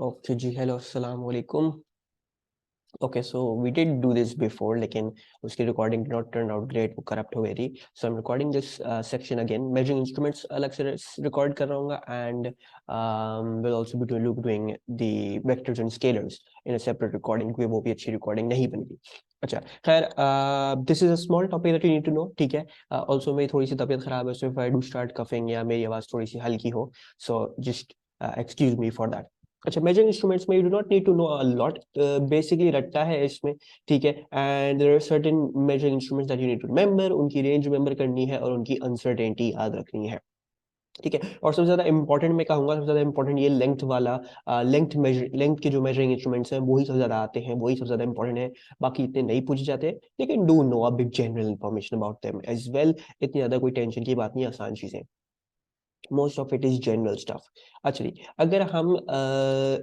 Okay जी, hello, अस्सलाम वालेकुम। Okay, so we did do this before, लेकिन उसकी recording did not turn out great, वो करप्ट हो गई थी। So I am recording this section again. Measuring instruments अलग से रिकॉर्ड कर रहा हूँ and will also be doing the vectors and scalars in a separate recording, क्योंकि वो भी अच्छी रिकॉर्डिंग नहीं बनेगी। अच्छा, खैर, this is a small topic that you need to no, ठीक है। ऑल्सो मेरी थोड़ी सी तबीयत खराब है, so if I do start coughing या मेरी आवाज़ थोड़ी सी हल्की हो, so just excuse me for that. अच्छा, मेजरिंग इंस्ट्रूमेंट्स में you do not need to know a lot, basically रट्टा है इसमें, ठीक है। And there are certain measuring instruments that you need to remember, उनकी रेंज रिमेंबर करनी है और उनकी अनसर्टेनिटी याद रखनी है, ठीक है। और सबसे ज्यादा इंपॉर्टेंट मैं कहूंगा, सबसे ज्यादा इंपॉर्टेंट ये लेंथ वाला, लेंथ के जो मेजरिंग इंस्ट्रूमेंट्स हैं वही सबसे ज्यादा आते हैं, वही सबसे ज्यादा इंपॉर्टेंट है। बाकी इतने नहीं पूछे जाते, लेकिन do know a big general information about them as well. इतनी ज्यादा कोई टेंशन की बात नहीं, आसान चीजें, most of it is general stuff. अच्छा जी, अगर हम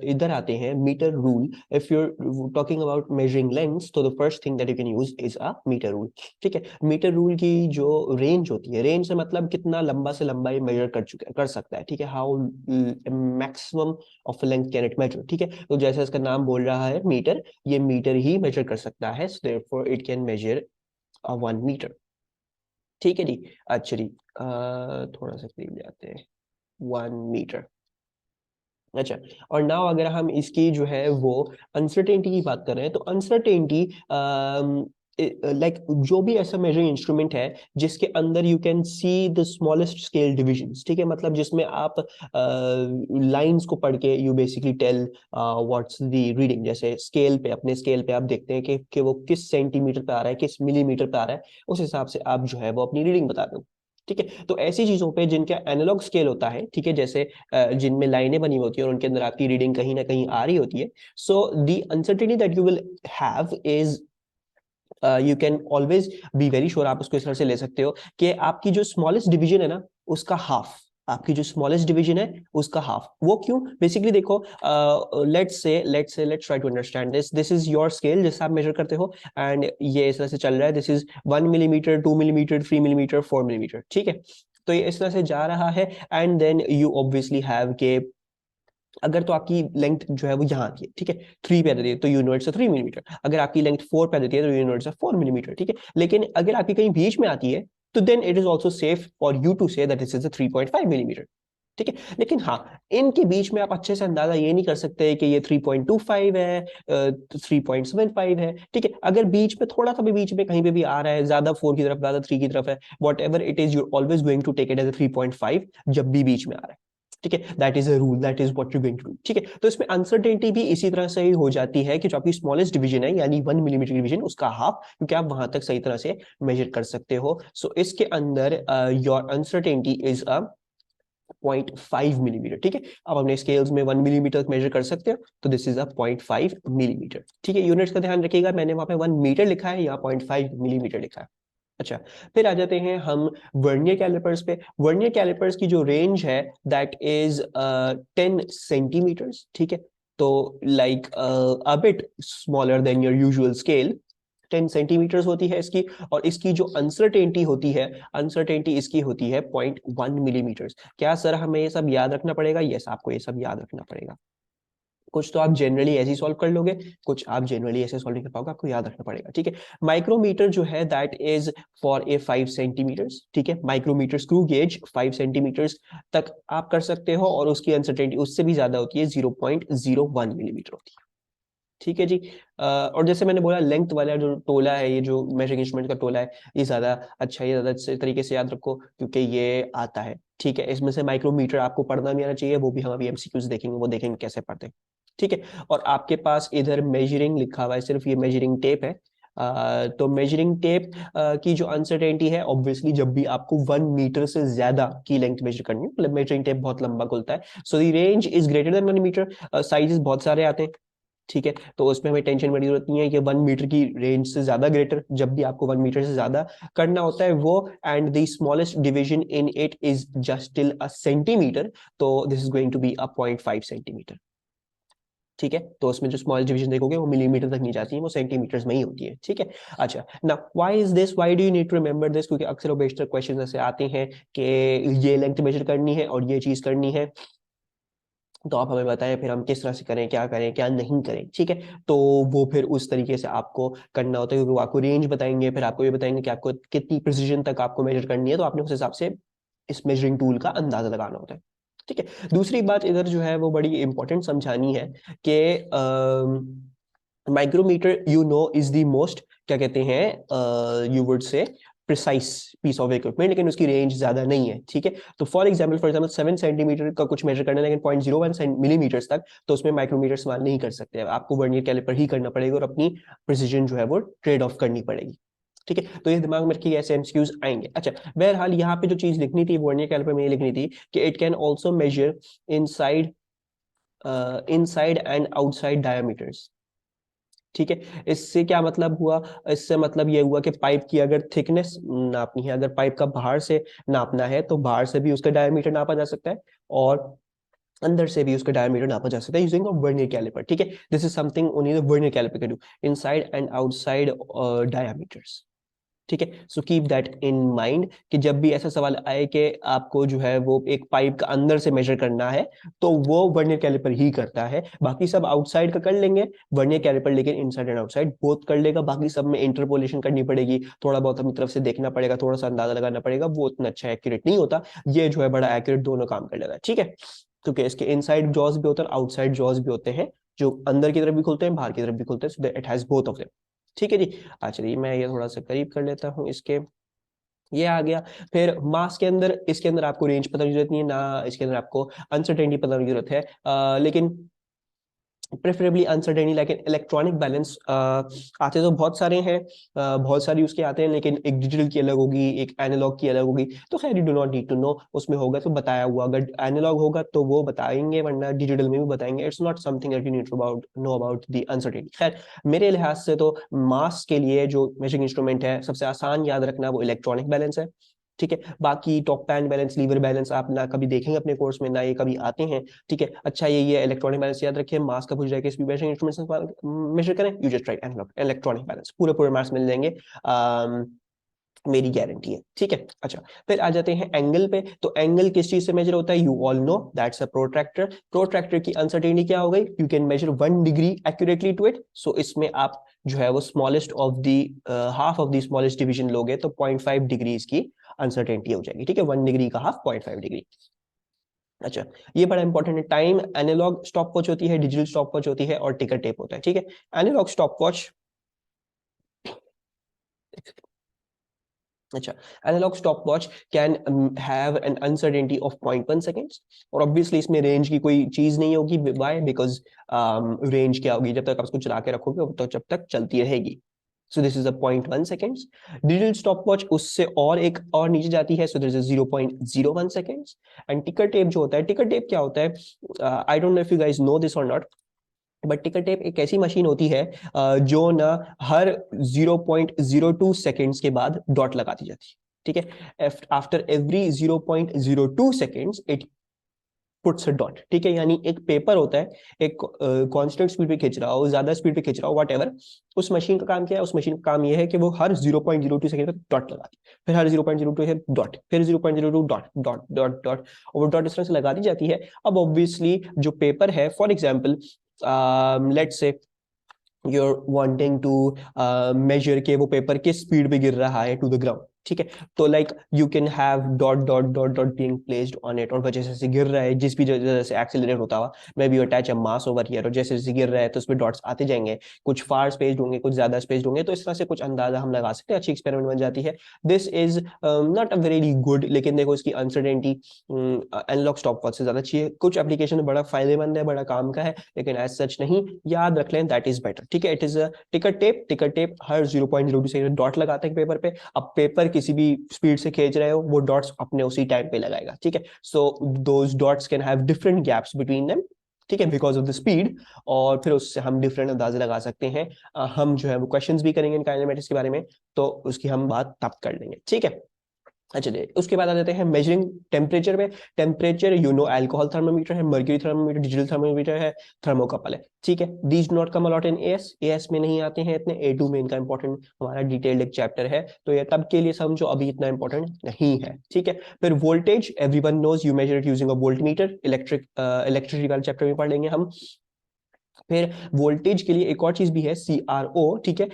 इधर आते हैं metre rule, if you are talking about measuring lengths, तो the first thing that you can use is a metre rule, ठीक है। मीटर रूल की जो रेंज होती है, रेंज से मतलब कितना लंबा से लंबा ये मेजर कर सकता है, ठीक है। How maximum of length can it measure, ठीक है। तो जैसे इसका नाम बोल रहा है मीटर, ये मीटर ही मेजर कर सकता है, so therefore it can measure 1 metre, ठीक है जी। अच्छा जी, थोड़ा सा करीब जाते हैं, 1 मीटर। अच्छा, और नाउ अगर हम इसकी जो है वो अनसर्टेनिटी की बात कर रहे हैं, तो अनसर्टेनिटी लाइक जो भी ऐसा मेजरिंग इंस्ट्रूमेंट है जिसके अंदर you can see the smallest scale divisions, ठीक है, मतलब जिसमें आप लाइंस को पढ़ के you basically tell what's the reading. जैसे स्केल पे, अपने स्केल पे आप देखते हैं कि वो किस सेंटीमीटर पे आ रहा है, किस मिलीमीटर पे आ रहा है, उस हिसाब से आप जो है वो अपनी रीडिंग बता दो, ठीक है। तो ऐसी चीजों पे जिनका एनालॉग स्केल होता है, ठीक है, जैसे जिनमें लाइनें बनी होती है और उनके अंदर आपकी रीडिंग कहीं ना कहीं आ रही होती है, so the uncertainty that you will have is, you can always be very sure, आप उसको इस तरह से ले सकते हो कि आपकी जो स्मॉलेस्ट डिवीजन है ना, उसका हाफ, आपकी जो स्मॉलेस्ट डिवीजन है उसका हाफ। वो क्यों? बेसिकली देखो, let's try to understand this is your scale जिससे आप मेजर करते हो, एंड ये इस तरह से चल रहा है, this is 1 millimetre, 2 millimetre, 3 millimetre, 4 millimetre, ठीक है। तो ये इस तरह से जा रहा है, and then you obviously have के, अगर तो आपकी लेंथ जो है वो यहाँ आती है, ठीक है, 3 पे देती है तो यूनिट से 3 मिलीमीटर, अगर आपकी लेंथ 4 पे देती है तो यूनिट से 4 मिलीमीटर, ठीक है। लेकिन अगर आपकी कहीं बीच में आती है, तो then it is also safe for you to say that this is 3.5 millimetre, ठीक है। लेकिन हाँ, इनके बीच में आप अच्छे से अंदाजा ये नहीं कर सकते कि ये 3.25 है, 3.75 है, ठीक है। अगर बीच में थोड़ा सा भी, बीच में कहीं पे भी आ रहा है, ज्यादा 4 की तरफ, ज्यादा 3 की तरफ है, whatever it is, you're always going to take it as 3.5 जब भी बीच में आ रहा है, ठीक है। That is a rule, that is what you going to do, ठीक है। तो इसमें अनसर्टेनिटी भी इसी तरह से ही हो जाती है कि जो आपकी स्मॉलेस्ट डिवीजन है, यानी 1 मिलीमीटर की डिवीजन, उसका हाफ, क्योंकि आप वहां तक सही तरह से मेजर कर सकते हो। सो इसके अंदर your uncertainty is a 0.5 millimetre, ठीक है। आप अपने स्केल्स में 1 मिलीमीटर मेजर कर सकते हो, तो दिस इज अ 0.5 मिलीमीटर, ठीक है। यूनिट्स का ध्यान रखिएगा, मैंने वहां पे 1 मीटर लिखा है, यहाँ 0.5 मिलीमीटर लिखा है। अच्छा, फिर आ जाते हैं हम वर्नियर कैलिपर्स पे। वर्नियर कैलिपर्स की जो रेंज है दैट इज 10 सेंटीमीटर्स, ठीक है। तो like a bit smaller than your usual scale, 10 centimetres होती है इसकी। और इसकी जो अनसर्टेनिटी होती है, अनसर्टेनिटी इसकी होती है 0.1 मिलीमीटर्स। क्या सर हमें ये सब याद रखना पड़ेगा? यस, आपको ये सब याद रखना पड़ेगा। कुछ तो आप जनरली ऐसे ही सॉल्व कर लोगे, कुछ आप जनरली ऐसे सॉल्व नहीं कर पाओगे, आपको याद रखना पड़ेगा, ठीक है। माइक्रोमीटर जो है that is for a 5 centimetres, ठीक है। माइक्रोमीटर स्क्रू गेज 5 सेंटीमीटर्स तक आप कर सकते हो, और उसकी अनसर्टेनिटी उससे भी ज्यादा होती है, 0.01 मिलीमीटर होती है, ठीक है जी। और जैसे मैंने बोला, लेंथ वाला जो टोला है, ये जो मेजरिंग इंस्ट्रूमेंट का टोला है, ये ज्यादा अच्छा है, ये ज्यादा अच्छे तरीके से याद रखो, क्योंकि ये आता है, ठीक है। इसमें से माइक्रोमीटर आपको पढ़ना भी आना चाहिए, वो भी हम अभी एमसीक्यूज देखेंगे, वो देखेंगे कैसे पढ़ते हैं, ठीक है। और आपके पास इधर मेजरिंग लिखा हुआ है, सिर्फ ये मेजरिंग टेप है। तो मेजरिंग टेप की जो अनसर्टेनिटी है, ऑब्वियसली जब भी आपको 1 मीटर से ज्यादा की लेंथ मेजर करनी है, मतलब मेजरिंग टेप बहुत लंबा खुलता है, so the range is greater than 1 metre. Sizes बहुत सारे आते हैं, ठीक है। तो उसमें हमें टेंशन में जरूरत नहीं है कि 1 मीटर की रेंज से ज्यादा ग्रेटर, जब भी आपको 1 मीटर से ज्यादा करना होता है वो, and the smallest division in it is just till a centimetre, तो this is going to be a 0.5 centimetre, ठीक है। तो उसमें जो स्मॉल डिवीजन देखोगे वो मिलीमीटर तक नहीं जाती है, वो सेंटीमीटर्स में ही होती है, ठीक है। अच्छा, ना why is this, why do you need to remember this? क्योंकि अक्सर बेशतर क्वेश्चन ऐसे आते हैं कि ये लेंथ मेजर करनी है और ये चीज करनी है, तो आप हमें बताएं फिर हम किस तरह से करें क्या नहीं करें, ठीक है। तो वो फिर उस तरीके से आपको करना होता है, क्योंकि वो आपको रेंज बताएंगे, फिर आपको ये बताएंगे कि आपको कितनी प्रिसीजन तक आपको मेजर करनी है, तो आपने उस हिसाब से इस मेजरिंग टूल का अंदाजा लगाना होता है, ठीक है। दूसरी बात इधर जो है वो बड़ी इंपॉर्टेंट समझानी है कि micrometer you know is the most, क्या कहते हैं, you would say precise piece of equipment, लेकिन उसकी रेंज ज्यादा नहीं है, ठीक है। तो फॉर एग्जाम्पल 7 सेंटीमीटर का कुछ मेजर करना है, लेकिन 0.01 मिलीमीटर तक, तो उसमें माइक्रोमीटर इस्तेमाल नहीं कर सकते, आपको वर्नियर कैलिपर ही करना पड़ेगा और अपनी प्रिसीजन जो है वो ट्रेड ऑफ करनी पड़ेगी, ठीक है। तो ये दिमाग में रखिए, ऐसे एमसीक्यूज आएंगे। अच्छा, बहरहाल यहाँ पे जो चीज लिखनी थी वर्नियर कैलिपर में ये लिखनी थी कि it can also measure inside inside and outside diameters, ठीक है। इससे क्या मतलब हुआ, इससे मतलब ये हुआ कि पाइप की अगर थिकनेस नापनी है, अगर पाइप का बाहर से नापना है तो बाहर से भी उसका डायमीटर नापा जा सकता है, और अंदर से भी उसका डायमीटर नापा जा सकता है यूजिंग वर्नियर कैलिपर, ठीक है। This is something only the vernier calliper can do, inside and outside diameters, ठीक है। So keep that in mind कि जब भी ऐसा सवाल आए कि आपको जो है वो एक पाइप का अंदर से मेजर करना है, तो वो वर्नियर कैलिपर ही करता है, बाकी सब आउटसाइड का कर लेंगे, वर्नियर कैलिपर लेकिन इनसाइड एंड आउटसाइड बोथ कर लेगा, बाकी सब में इंटरपोलेशन करनी पड़ेगी, थोड़ा बहुत अपनी तरफ से देखना पड़ेगा, थोड़ा सा अंदाजा लगाना पड़ेगा, वो उतना अच्छा एक्यूरेट नहीं होता, ये जो है बड़ा एक्यूरेट दोनों काम कर लेता है, ठीक है। क्योंकि इसके इनसाइड जॉज भी होते हैं, आउटसाइड जॉज भी होते हैं, जो अंदर की तरफ भी खुलते हैं, बाहर की तरफ भी खुलते हैं, so it has both of them, ठीक है जी। अच्छा चलिए मैं ये थोड़ा सा करीब कर लेता हूँ इसके, ये आ गया। फिर मास के अंदर, इसके अंदर आपको रेंज पता की जरूरत नहीं है ना, इसके अंदर आपको अनसर्टेनिटी पता की जरूरत है, लेकिन प्रेफरेबली अनसर्टेनिटी, लेकिन इलेक्ट्रॉनिक बैलेंस आते तो बहुत सारे हैं, बहुत सारी उसके आते हैं, लेकिन एक डिजिटल की अलग होगी, एक एनालॉग की अलग होगी, तो खैर you do not need to know, उसमें होगा तो बताया हुआ, अगर एनालॉग होगा तो वो बताएंगे, वरना डिजिटल में भी बताएंगे, it's not something that you need to know about the uncertainty. खैर मेरे लिहाज से तो मास के लिए जो मेजरिंग इंस्ट्रूमेंट है सबसे आसान याद रखना वो इलेक्ट्रॉनिक बैलेंस है, ठीक है। बाकी top pan balance, lever balance आप ना कभी देखेंगे अपने कोर्स में, ना ये कभी आते हैं, ठीक है। अच्छा ये इलेक्ट्रॉनिक बैलेंस याद रखिए, मास का पूछ जाएगा, स्पीड मेजरिंग इंस्ट्रूमेंट मेजर करें, you just right electronic balance, पूरे पूरे मार्क्स मिल जाएंगे, मेरी गारंटी है, ठीक है। अच्छा फिर आ जाते हैं एंगल पे, तो एंगल किस चीज से मेजर होता है, you all know that's a protractor. Protractor की अनसर्टेनिटी क्या हो गई, you can measure 1 degree accurately to it, so इसमें आप जो है वो smallest of the half of the smallest division लोगे तो 0.5 डिग्री की अनसर्टेनिटी हो जाएगी, ठीक है। 1 डिग्री का हाफ 0.5 डिग्री। अच्छा ये बड़ा इंपॉर्टेंट है, टाइम एनालॉग स्टॉप वॉच होती है, डिजिटल स्टॉप वॉच होती है, और टिकर टेप होता है, ठीक है। एनालॉग स्टॉप वॉच, अच्छा, analogue stopwatch can have an uncertainty of 0.1 seconds, और ऑब्वियसली इसमें रेंज की कोई चीज नहीं होगी, व्हाई, बिकॉज रेंज क्या होगी, जब तक आप उसको चला के रखोगे तो जब तक चलती रहेगी, so this is a 0.1 seconds. Digital stopwatch उससे और एक और नीचे जाती है, so this is 0.01 seconds. And ticker tape जो होता है, टिकर टेप क्या होता है, I don't know if you guys know this or not, but ticker tape एक ऐसी मशीन होती है जो ना हर 0.02 सेकेंड्स के बाद डॉट लगाती जाती है, ठीक है। After every 0.02 seconds it puts a dot, ठीक है। यानी एक पेपर होता है, एक कांस्टेंट स्पीड पे खींच रहा हो, ज्यादा स्पीड पे खींच रहा हो, वट एवर, उस मशीन का काम क्या है, उस मशीन का काम यह है कि वो हर 0.02 सेकेंड पे डॉट लगाती है, फिर हर 0.02 से डॉट, फिर 0.02 डॉट डॉट डॉट डॉट, और वो डॉट इस तरह से लगाती जाती है। अब ऑब्वियसली जो पेपर है, for example let's say you're wanting to measure के वो पेपर किस स्पीड पे गिर रहा है टू द ग्राउंड, ठीक है। तो like you can have dot dot dot dot being placed on it, और वजह से गिर रहा है, जिस भी जगह से एक्सेलरेट होता हुआ, may be attach a mass over here, और जैसे जैसे गिर रहा है तो उसमें डॉट्स आते जाएंगे, कुछ फार स्पेस्ड होंगे, कुछ ज्यादा स्पेस्ड होंगे, तो इस तरह से कुछ अंदाजा हम लगा सकते हैं, अच्छी एक्सपेरिमेंट बन जाती है। This is not a very good, लेकिन देखो इसकी अनसर्टेनिटी एनालॉग स्टॉप वॉच से ज्यादा अच्छी है, कुछ एप्लीकेशन में बड़ा फायदेमंद है, बड़ा काम का है, लेकिन एज सच नहीं, याद रख लें दैट इज बेटर, ठीक है। इट इज टिकर टेप, टिकर टेप हर 0.02 सेकंड डॉट लगाते हैं पेपर पे, अब पेपर किसी भी स्पीड से खींच रहे हो, वो डॉट्स अपने उसी टाइम पे लगाएगा, ठीक है। So those dots can have different gaps between them, ठीक है, बिकॉज ऑफ द स्पीड, और फिर उससे हम डिफरेंट अंदाजे लगा सकते हैं। हम जो है वो क्वेश्चंस भी करेंगे काइनेमेटिक्स के बारे में, तो उसकी हम बात तब कर लेंगे, ठीक है। अच्छा जी, उसके बाद आ जाते हैं मेजरिंग टेम्परेचर में। टेम्परेचर अल्कोहल थर्मोमीटर है, मर्क्यूरी थर्मोमीटर, डिजिटल थर्मोमीटर है, थर्मोकपल है। ठीक है, these not come a lot in as, as में नहीं आते हैं इतने। A2 में इनका इंपॉर्टेंट हमारा डिटेल्ड एक चैप्टर है, तो ये तब के लिए समझो, अभी इतना इंपॉर्टेंट नहीं है। ठीक है, फिर voltage, everyone knows you measure it using a voltmeter, electricity वाले चैप्टर में पढ़ लेंगे हम। फिर वोल्टेज के लिए एक और चीज भी है, CRO। ठीक है,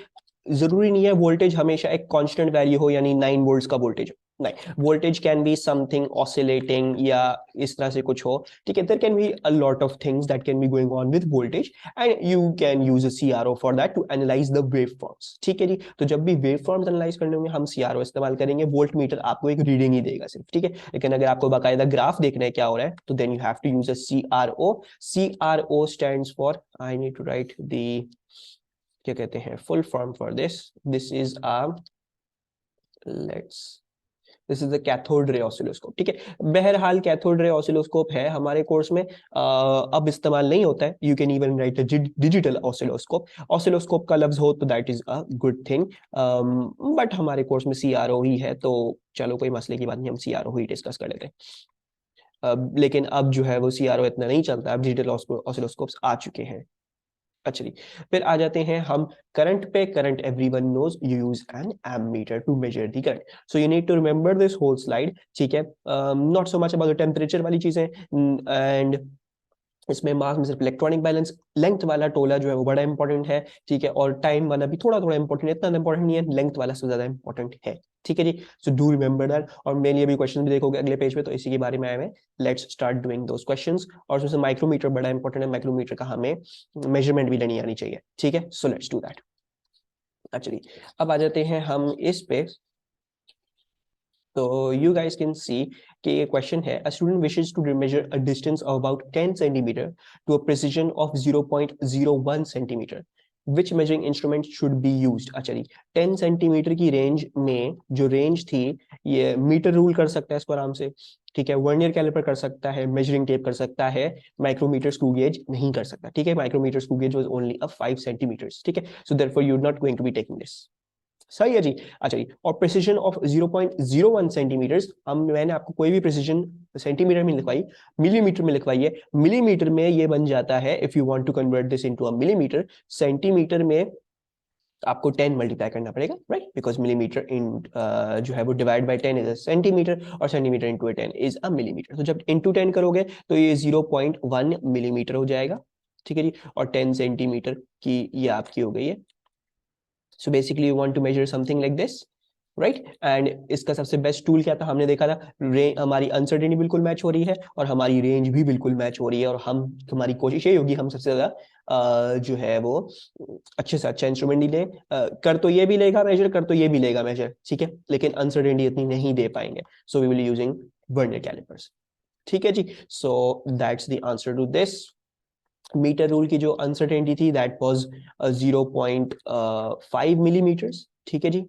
जरूरी नहीं है वोल्टेज हमेशा एक कांस्टेंट वैल्यू हो, यानी 9 वोल्ट्स का वोल्टेज हो, नहीं। Voltage can be something oscillating या इस तरह से कुछ हो। ठीक है, there can be a lot of things that can be going on with voltage, and you can use a CRO for that to analyse the waveforms. ठीक है जी, तो जब भी वेव फॉर्म्स एनालाइज करने होंगे हम CRO इस्तेमाल करेंगे। वोल्ट मीटर आपको एक रीडिंग ही देगा सिर्फ। ठीक है, लेकिन अगर आपको बाकायदा ग्राफ देखना है क्या हो रहा है, तो then you have to use a CRO। CRO stands for, I need to write the, क्या कहते हैं full form for this is let's this is the cathode ray oscilloscope. ठीक है, बहरहाल कैथोड रे ऑसिलोस्कोप है हमारे कोर्स में, अब इस्तेमाल नहीं होता है। You can even right digital oscilloscope. Oscilloscope का लफ्ज हो तो that is a good thing, but हमारे कोर्स में CRO ही है, तो चलो कोई मसले की बात नहीं, हम CRO ही डिस्कस कर लेते हैं। लेकिन अब जो है वो CRO इतना नहीं चलता, अब डिजिटल ऑसिलोस्कोप्स आ चुके हैं। अच्छा जी, फिर आ जाते हैं हम करंट पे। Current, everyone knows you use an ammeter to measure the current, so you need to remember this whole slide. ठीक है, not so much about temperature वाली चीजें, एंड इसमें मास में सिर्फ इलेक्ट्रॉनिक बैलेंस, लेंथ वाला टोला जो है वो बड़ा इंपॉर्टेंट है। ठीक है, और टाइम वाला भी थोड़ा थोड़ा इंपॉर्टेंट है, इतना इंपॉर्टेंट नहीं है, लेंथ वाला सबसे ज्यादा इंपॉर्टेंट है। ठीक है जी, सो डू रिमेंबर दैट। और मेनली अभी क्वेश्चन भी देखोगे अगले पेज पे, तो इसी के बारे में आए हैं। Let's start doing those questions. और उसमें माइक्रोमीटर बड़ा इंपॉर्टेंट है, माइक्रोमीटर का हमें मेजरमेंट भी लेनी आनी चाहिए। ठीक है, so let's do that. Actually अब आ जाते हैं हम इस पे, तो यू गाइस कैन सी कि ये क्वेश्चन है, a student wishes to measure a distance of about 10 centimetre to a precision of 0.01 centimetre, which measuring instrument should be used. अच्छा जी, 10 सेंटीमीटर की रेंज में जो रेंज थी, ये मीटर रूल कर सकता है इसको आराम से। ठीक है, वर्नियर कैलिपर कर सकता है, मेजरिंग टेप कर सकता है, माइक्रोमीटर स्क्रू गेज नहीं कर सकता। ठीक है, micrometer screw gauge was only a 5 centimetres. ठीक है, so therefore you are not going to be taking this. सही है जी। अच्छा जी, और प्रिसीजन ऑफ 0.01 सेंटीमीटर्स, हम मैंने आपको कोई भी प्रिसीजन सेंटीमीटर में लिखवाई, मिलीमीटर में लिखवाई है। मिलीमीटर में ये बन जाता है, if you want to convert this into a millimetre, centimetre में आपको 10 मल्टीप्लाई करना पड़ेगा, राइट, बिकॉज मिलीमीटर इन जो है वो divide by 10 is a centimetre, और centimetre into 10 is a millimetre. तो जब इनटू 10 करोगे तो ये 0.1 मिलीमीटर हो जाएगा। ठीक है जी, और 10 सेंटीमीटर की ये आपकी हो गई है। So basically you want to measure something like this, right. And इसका सबसे बेस्ट टूल क्या था, हमने देखा था, हमारी अनसर्टेनिटी बिल्कुल मैच हो रही है और हमारी रेंज भी बिल्कुल मैच हो रही है, और हम, हमारी कोशिश ये होगी हम सबसे ज्यादा जो है वो अच्छे से अच्छा इंस्ट्रूमेंट ही लें। कर तो ये भी लेगा मेजर, कर तो ये भी लेगा मेजर, ठीक है, लेकिन अनसर्टेनिटी इतनी नहीं दे पाएंगे, so we will using vernier callipers. ठीक है जी, so that's the answer to this. Metre rule की जो अनसर्टेनिटी थी दैट वाज 0.5 मिलीमीटर्स। ठीक है जी,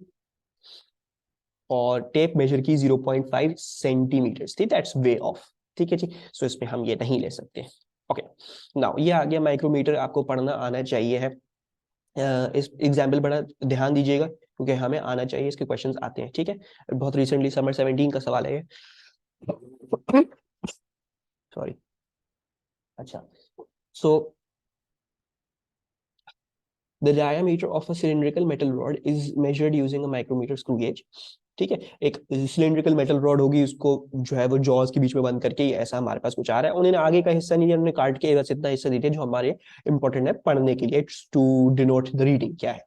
और टेप मेजर की 0.5 सेंटीमीटर्स थी, दैट्स वे ऑफ। ठीक है जी, सो इसमें हम ये नहीं ले सकते। ओके, नाउ ये आ गया माइक्रोमीटर, आपको पढ़ना आना चाहिए है। इस एग्जाम्पल बड़ा ध्यान दीजिएगा, क्योंकि हमें आना चाहिए, इसके क्वेश्चंस आते हैं। ठीक है, बहुत रिसेंटली समर 17 का सवाल है ये। सॉरी। अच्छा, सो the diameter of a cylindrical metal rod is measured using a micrometer screw gauge। ठीक है, एक सिलिंड्रिकल मेटल रॉड होगी, उसको जो है वो जॉज के बीच में बंद करके, ऐसा हमारे पास कुछ आ रहा है। उन्होंने आगे का हिस्सा नहीं दिया, उन्होंने काट के बस इतना हिस्सा दिया जो हमारे इंपॉर्टेंट है पढ़ने के लिए, टू डिनोट द रीडिंग क्या है।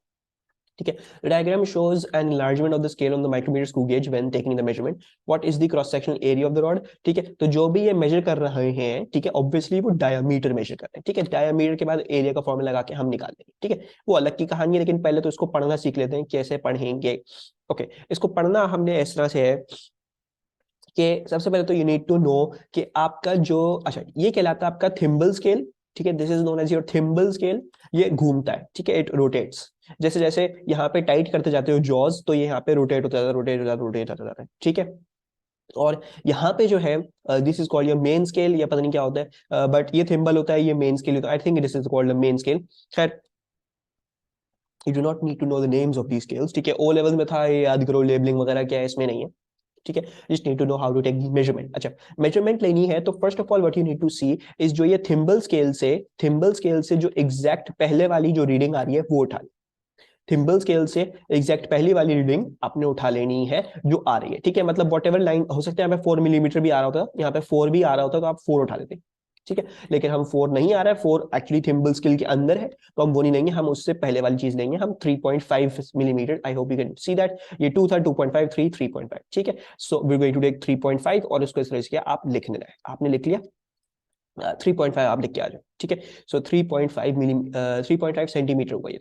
ठीक है, diagram shows an enlargement of the scale on the micrometer screw gauge when taking the measurement, what is the cross sectional area of the rod. ठीक है, तो जो भी ये मेजर कर रहे हैं, ठीक है, ऑब्वियसली वो डायमीटर मेजर कर रहे हैं। ठीक है, डायमीटर के बाद एरिया का फॉर्मूला लगा के हम निकाल देंगे। ठीक है, वो अलग की कहानी है, लेकिन पहले तो इसको पढ़ना सीख लेते हैं, कैसे पढ़ेंगे। ओके, इसको पढ़ना हमने इस तरह से है कि सबसे पहले तो यू नीड टू नो कि आपका जो, अच्छा, ये कहलाता है आपका थिम्बल स्केल। ठीक है, this is known as your thimble scale. ये घूमता है, ठीक है, इट रोटेट्स। जैसे जैसे यहाँ पे टाइट करते जाते हो जॉज, तो ये यहाँ पे रोटेट होता जाता है, रोटेट होता रोटेट होता जाता है। ठीक है, और यहाँ पे जो है this is called your main scale, या पता नहीं क्या होता है, बट ये थिम्बल होता है, ये मेन स्केल होता है। I think this is called main scale. खैर, you do not need to know the names of the scales. ठीक है, ओ लेवल में था, ये याद करो, लेबलिंग वगैरह क्या है इसमें नहीं है। ठीक है, just need to know how to take measurement. अच्छा, मेजरमेंट लेनी है तो first of all what you need to see is जो ये थिम्बल स्केल से जो एग्जैक्ट पहले वाली जो रीडिंग आ रही है वो उठा, थिम्बल स्केल से एग्जैक्ट पहली वाली रीडिंग आपने उठा लेनी है जो आ रही है। ठीक है, मतलब वॉट एवर लाइन हो सकता है, यहाँ पे 4 मिलीमीटर भी आ रहा होता, यहाँ पे 4 भी आ रहा होता तो आप 4 उठा लेते। ठीक है, लेकिन हम 4 नहीं आ रहा है, 4 एक्चुअली थिम्बल स्केल के अंदर है, तो हम वो नहीं लेंगे, हम उससे पहले वाली चीज लेंगे, हम 3.5 millimetre. I hope you can see that, ये 2 था, 2.5, 3, 3.5। ठीक है, so we are going to take 3.5 और उसको इस तरह से आप लिख लेना है। आपने लिख लिया 3.5, आप लिख के आ जाओ। ठीक है, सो 3.5 सेंटीमीटर हुआ ये,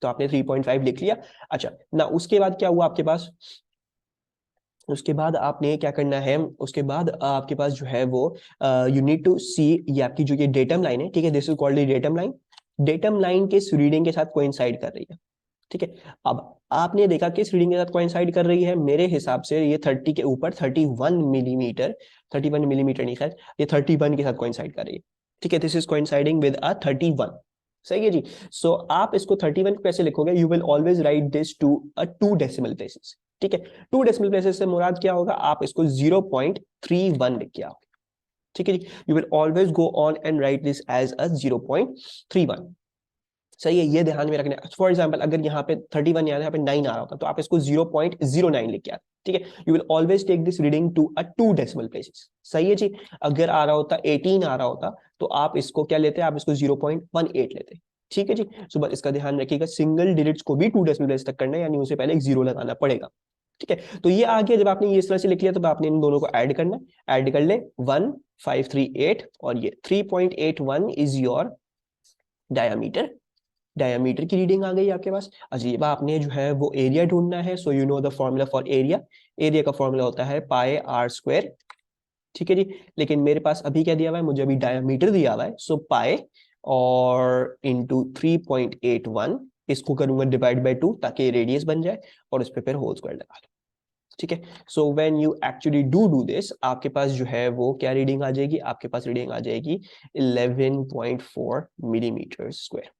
तो आपने 3.5 लिख लिया। अच्छा ना, उसके बाद क्या हुआ आपके पास, उसके बाद आपने क्या करना है, उसके बाद आपके पास जो है वो यू नीड टू सी, ये आपकी जो ये डेटम लाइन है, ठीक है, this is called datum line. Datum line किस रीडिंग के साथ कोइंसाइड कर रही है? ठीक है, अब आपने देखा किस रीडिंग के साथ कोइंसाइड कर रही है, मेरे हिसाब से ये 30 के ऊपर 31 मिलीमीटर, 31 मिलीमीटर नहीं खैर, ये 31 के साथ कोइंसाइड कर रही है। ठीक है, this is coinciding with a 31। सही है जी। सो आप इसको 31 को कैसे लिखोगे, you will always write this to a 2 decimal places. ठीक है, 2 डेसिमल प्लेसेस से मुराद क्या होगा, आप इसको 0.31 लिख के आओ। ठीक है जी, you will always go on and write this as a 0.31। सही है, ये ध्यान में रखना है। फॉर एग्जाम्पल अगर यहाँ पे 31 यहाँ पे 9 आ रहा होता तो आप इसको 0.09 लिख के आते। ठीक है, you will always take this reading to a 2 decimal places. सही है जी, अगर आ रहा होता 18 आ रहा होता तो आप इसको क्या लेते, आप इसको 0.18 लेते। ठीक है जी, सो बस इसका ध्यान रखिएगा, सिंगल डिजिट्स को भी 2 डेसिमल प्लेस तक करना है, यानी उससे पहले एक 0 लगाना पड़ेगा। ठीक है, तो ये आ गया, जब आपने ये इस तरह से लिख लिया तो आपने इन दोनों को ऐड करना है, ऐड कर ले 1538 और ये 3.81 इज योर डायामीटर। डायमीटर की रीडिंग आ गई आपके पास। अजीब, आपने जो है वो एरिया ढूंढना है, so you know the formula for area. Area का फॉर्मूला होता है पाई आर स्क्वायर। ठीक है जी, लेकिन मेरे पास अभी क्या दिया हुआ है, मुझे अभी डायमीटर दिया हुआ है, सो पाई और इंटू 3.81, इसको करूंगा डिवाइड बाई 2 ताकि रेडियस बन जाए, और उस पर फिर होल स्क्वायर लगा लो। ठीक है, so when you actually do this, आपके पास जो है वो क्या रीडिंग आ जाएगी, आपके पास रीडिंग आ जाएगी 11.4 मिलीमीटर स्क्वायर।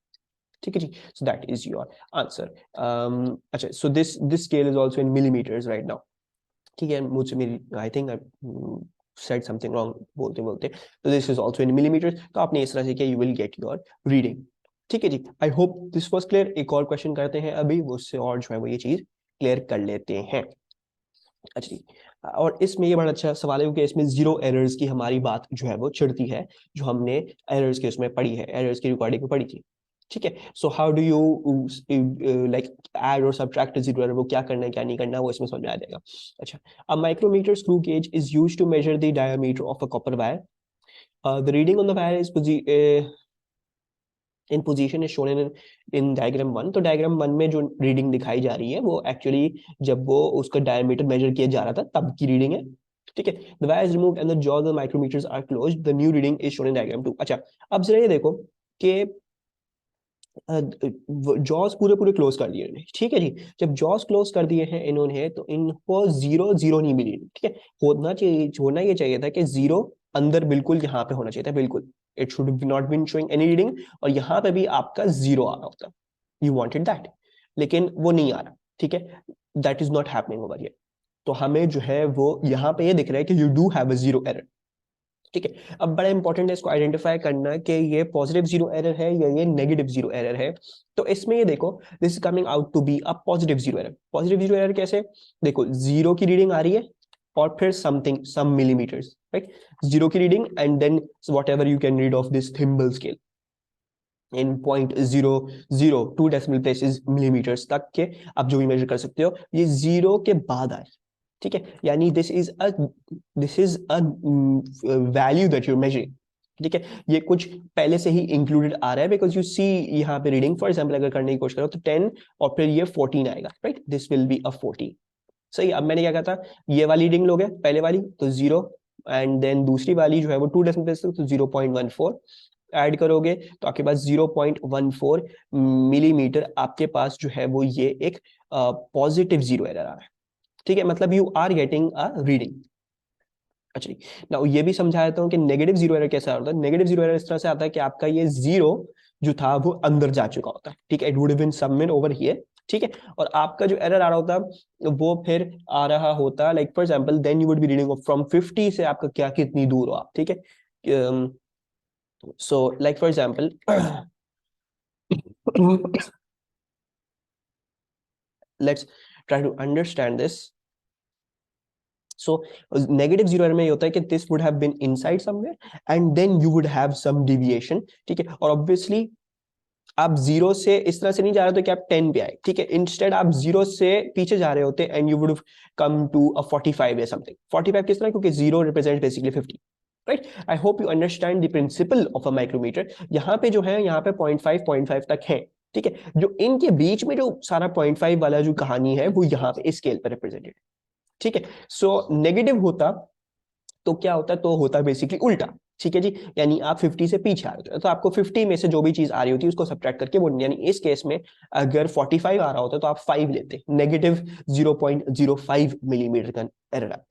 ठीक है जी, so that is your answer. अच्छा, so this scale is also in millimeters right now. ठीक है, मुझसे मेरी I think I said something wrong बोलते बोलते, तो this is also in millimeters, तो आपने इस तरह से किया, you will get your reading. ठीक है जी, I hope this was clear. एक और क्वेश्चन करते हैं अभी, वो उससे और जो है वो ये चीज क्लियर कर लेते हैं। अच्छा जी, और इसमें ये बड़ा अच्छा सवाल है क्योंकि इसमें जीरो एरर्स की हमारी बात जो है वो छिड़ती है, जो हमने एरर्स के उसमें पढ़ी है, एरर्स की रिकॉर्डिंग में पढ़ी थी। ठीक है, so how do you like add और सब्ट्रैक्ट जीरो एरर, वो क्या करना है क्या नहीं करना है वो इसमें समझ में आ जाएगा। अच्छा, a micrometer screw gauge is used to measure the diameter of a copper wire. The reading on the wire is in position is shown in diagram 1। तो डायग्राम 1 में जो रीडिंग दिखाई जा रही है वो एक्चुअली जब वो उसका डायमीटर मेजर किया जा रहा था तब की रीडिंग है। ठीक है, the wire is removed and the jaws the micrometers are closed, the new reading is shown in diagram 2। अच्छा, अब जरा ये देखो कि जॉज पूरे पूरे क्लोज कर दिए इन्होंने। ठीक है जी, जब जॉज क्लोज कर दिए हैं इन्होंने तो इनको जीरो जीरो नहीं मिली। ठीक है, होना ये चाहिए था कि जीरो अंदर बिल्कुल यहाँ पे होना चाहिए था, बिल्कुल it should not been showing any reading, और यहाँ पे भी आपका जीरो आ रहा होता, यू वांटेड दैट, लेकिन वो नहीं आ रहा। ठीक है, that is not happening over here. तो हमें जो है वो यहाँ पे ये दिख रहा है कि you do have a zero error. ठीक है, अब बड़ा इंपॉर्टेंट है इसको आइडेंटिफाई करना कि ये पॉजिटिव जीरो एरर है या ये नेगेटिव जीरो एरर है। तो इसमें ये देखो, this is coming out to be a positive zero error. Positive zero error कैसे, देखो जीरो की रीडिंग आ रही है और फिर something some millimetres, right, zero की reading and then whatever you can read off this thimble scale in 0.00 decimal places millimetres तक के आप जो भी मेजर कर सकते हो, ये जीरो के बाद आए। ठीक है, यानी this is a value that you measuring. ठीक है, ये कुछ पहले से ही इंक्लूडेड आ रहा है बिकॉज यू सी यहाँ पे रीडिंग, फॉर एग्जांपल अगर करने की कोशिश करो तो 10 और फिर ये 14 आएगा, right, this will be a 14। सही, अब मैंने क्या कहा था, ये वाली रीडिंग लोगे पहले वाली तो जीरो, एंड देन दूसरी वाली जो है वो 2 डेसिमल प्लेस तो 0.14 ऐड करोगे तो आपके पास 0.14 मिलीमीटर आपके पास जो है वो ये एक पॉजिटिव जीरो एरर आ रहा है। ठीक है, मतलब you are getting a reading. अच्छा जी, ना ये भी समझा देता हूँ कि नेगेटिव जीरो एरर कैसा होता है। नेगेटिव जीरो एरर इस तरह से आता है कि आपका ये जीरो जो था वो अंदर जा चुका होता है। ठीक है, it would have been somewhere over here, ठीक है, और आपका जो एरर आ रहा होता वो फिर आ रहा होता like for example then you would be reading from 50 से आपका क्या कितनी दूर हो आप, ठीक है। So like for example let's try to understand this. So negative zero error में ये होता है कि this would have been inside somewhere and then you would have some deviation, ठीक है, और obviously आप जीरो से इस तरह से नहीं जा रहे तो कि आप 10 पे आए, ठीक है, इंस्टेड आप जीरो से पीछे जा रहे होते and you would come to a 45 या समथिंग। 45 किस तरह, क्योंकि zero represent basically 50, right. I hope you understand the principle of a micrometer. यहाँ पे जो है यहाँ पे 0.5 तक है, ठीक है, जो इनके बीच में जो सारा 0.5 वाला जो कहानी है वो यहाँ पे इस स्केल पर रिप्रेजेंटेड, ठीक है। सो नेगेटिव होता तो क्या होता है, तो होता है बेसिकली उल्टा, ठीक है जी, यानी आप 50 से पीछे आ रहे हो तो आपको 50 में से जो भी चीज आ रही होती है उसको सब्ट्रैक्ट करके वो, यानी इस केस में अगर 45 आ रहा होता तो आप 5 लेते, नेगेटिव 0.05 मिलीमीटर का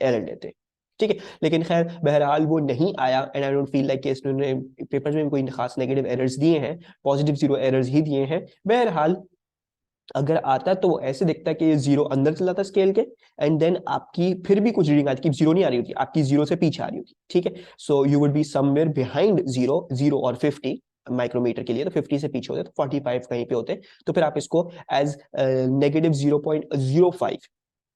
एरर लेते, ठीक है। लेकिन खैर बहरहाल वो नहीं आया and I don't feel like इसने पेपर में कोई खास नेगेटिव एरर्स दिए हैं, पॉजिटिव जीरो एरर्स ही दिए हैं। बहरहाल अगर आता तो वो ऐसे दिखता है कि ये जीरो अंदर चला था स्केल के एंड देन आपकी फिर भी कुछ रीडिंग आती, जीरो नहीं आ रही होती, आपकी जीरो से पीछे आ रही होती, ठीक है। So you would be somewhere behind zero, zero और 50 माइक्रोमीटर के लिए, तो 50 से पीछे होते तो 45 कहीं पे होते, तो फिर आप इसको एज नेगेटिव 0.05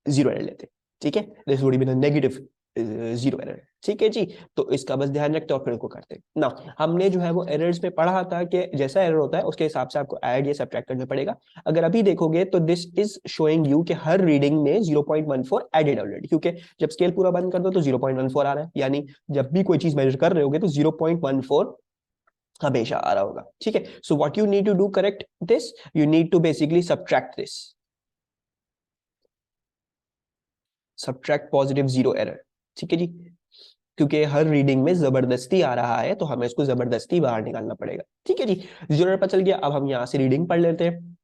जीरो एरर लेते, ठीक है, this would be the negative zero error, ठीक है जी। तो इसका बस ध्यान रखते और फिर इसको करते ना। हमने जो है वो एरर्स में पढ़ा था कि जैसा एरर होता है उसके हिसाब से आपको ऐड या सब्ट्रैक्ट करना पड़ेगा। अगर अभी देखोगे तो दिस इज शोइंग यू कि हर रीडिंग में 0.14 एडेड ऑलरेडी, क्योंकि जब स्केल पूरा बंद कर दो तो 0.14 आ रहा है, यानी जब भी कोई चीज मेजर कर रहे होगे तो 0.14 हमेशा आ रहा होगा, ठीक है। So what you need to do correct this, you need to basically subtract this, subtract positive zero error, ठीक है जी, क्योंकि हर रीडिंग में जबरदस्ती आ रहा है तो हमें इसको जबरदस्ती बाहर निकालना पड़ेगा, ठीक है जी। जीरो पता चल गया, अब हम यहाँ से रीडिंग पढ़ लेते हैं।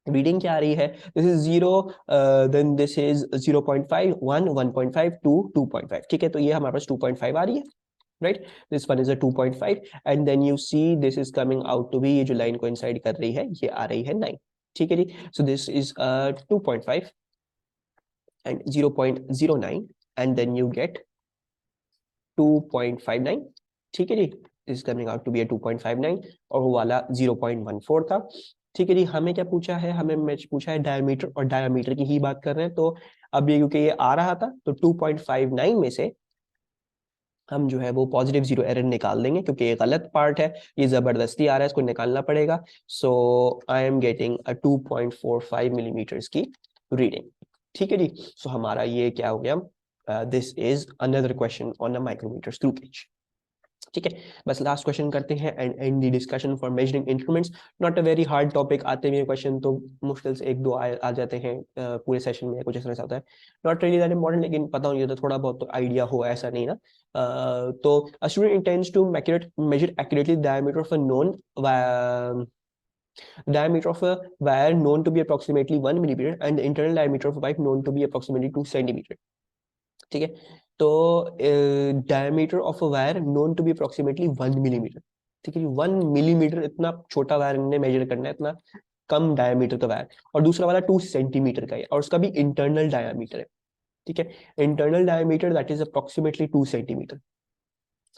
रीडिंग क्या आ रही है, this is zero, then this is 0.5 1 1.5 2 2.5, ठीक है, तो ये हमारे पास 2.5 आ रही है, right. This one is a 2.5 and then you see this is coming out to be, ये जो लाइन को इंसाइड कर रही है ये आ रही है 9, ठीक है जी। So this is 2.5 and 0.09 and then you get 2.59, ठीक है जी, this coming out to be 2.59 और वो वाला 0.14 था, ठीक है जी। हमें क्या पूछा है, हमें मैच पूछा है डायमीटर, और डायमीटर की ही बात कर रहे हैं, तो अब ये क्योंकि ये आ रहा था तो 2.59 में से हम जो है वो पॉजिटिव जीरो एरर निकाल देंगे, क्योंकि ये गलत पार्ट है, ये जबरदस्ती आ रहा है, इसको निकालना पड़ेगा। So I am getting a 2.45 millimetres की रीडिंग, ठीक है जी। सो हमारा ये क्या हो गया, this is another question on a micrometer screw gauge, ठीक है। बस लास्ट क्वेश्चन करते हैं and end the discussion for measuring instruments. Not a very hard topic, आते हुए क्वेश्चन तो मुश्किल से एक दो आ जाते हैं पूरे सेशन में, कुछ इस तरह से आता है, नॉट रियली दैट इंपॉर्टेंट, लेकिन पता होनी चाहिए, थोड़ा बहुत तो आइडिया हो, ऐसा नहीं ना। तो a student intends to measure accurately the diameter of a known diameter of a wire known to be approximately 1 millimeter and the internal diameter of a pipe known to be approximately 2 centimeter, ठीक है। तो diameter of a wire known to be approximately 1 millimetre, ठीक है जी, 1 millimetre इतना छोटा wire हमने major करना है, इतना कम डायमीटर का वायर, और दूसरा वाला 2 सेंटीमीटर का है और उसका भी इंटरनल डायमीटर है, ठीक है, internal diameter that is approximately 2 centimetre,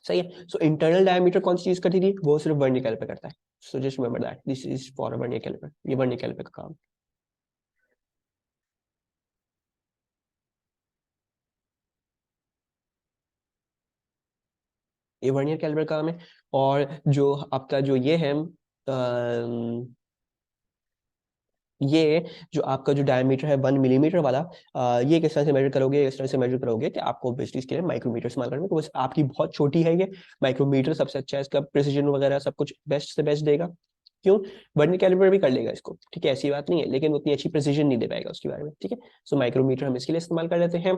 सही है। सो इंटरनल डायमीटर कौन सी चीज करती थी, वो सिर्फ वर्नियर कैलिपर करता है, so just remember that this is for vernier caliper, ये वर्नियर कैलिपर का काम, ये वर्नियर कैलिपर का काम है। और जो आपका जो ये है ये जो आपका जो डायमीटर है 1 मिलीमीटर वाला, ये किस तरह से मेजर करोगे, इस तरह से मेजर करोगे कि आपको ऑब्वियसली इसके लिए माइक्रोमीटर इस्तेमाल करना है, बस आपकी बहुत छोटी है ये, माइक्रोमीटर सबसे अच्छा है, इसका प्रिसीजन वगैरह सब कुछ बेस्ट से बेस्ट देगा, क्यों, वर्नियर कैलिपर भी कर लेगा इसको, ठीक है, ऐसी बात नहीं है, लेकिन उतनी अच्छी प्रिसीजन नहीं दे पाएगा उसके बारे में, ठीक है। सो माइक्रोमीटर हम इसके लिए इस्तेमाल कर लेते हैं,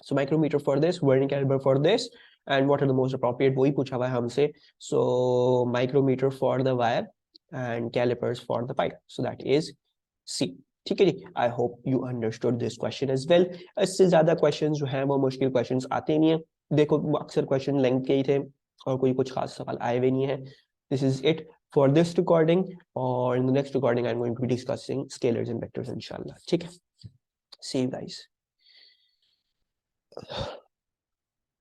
so micrometer for this, vernier calliper for this, and what are the most appropriate, वही पूछा हुआ है हमसे। So micrometer for the wire and callipers for the pipe, so that is C, ठीक है जी। I hope you understood this question as well. इससे ज्यादा क्वेश्चन जो है वो मुश्किल क्वेश्चन आते नहीं है, देखो अक्सर क्वेश्चन लेंथ के ही थे और कोई कुछ खास सवाल आए हुए नहीं है, this is it. for this recording, or in the next recording I'm going to be discussing scalars and vectors inshallah. ठीक है, see you guys.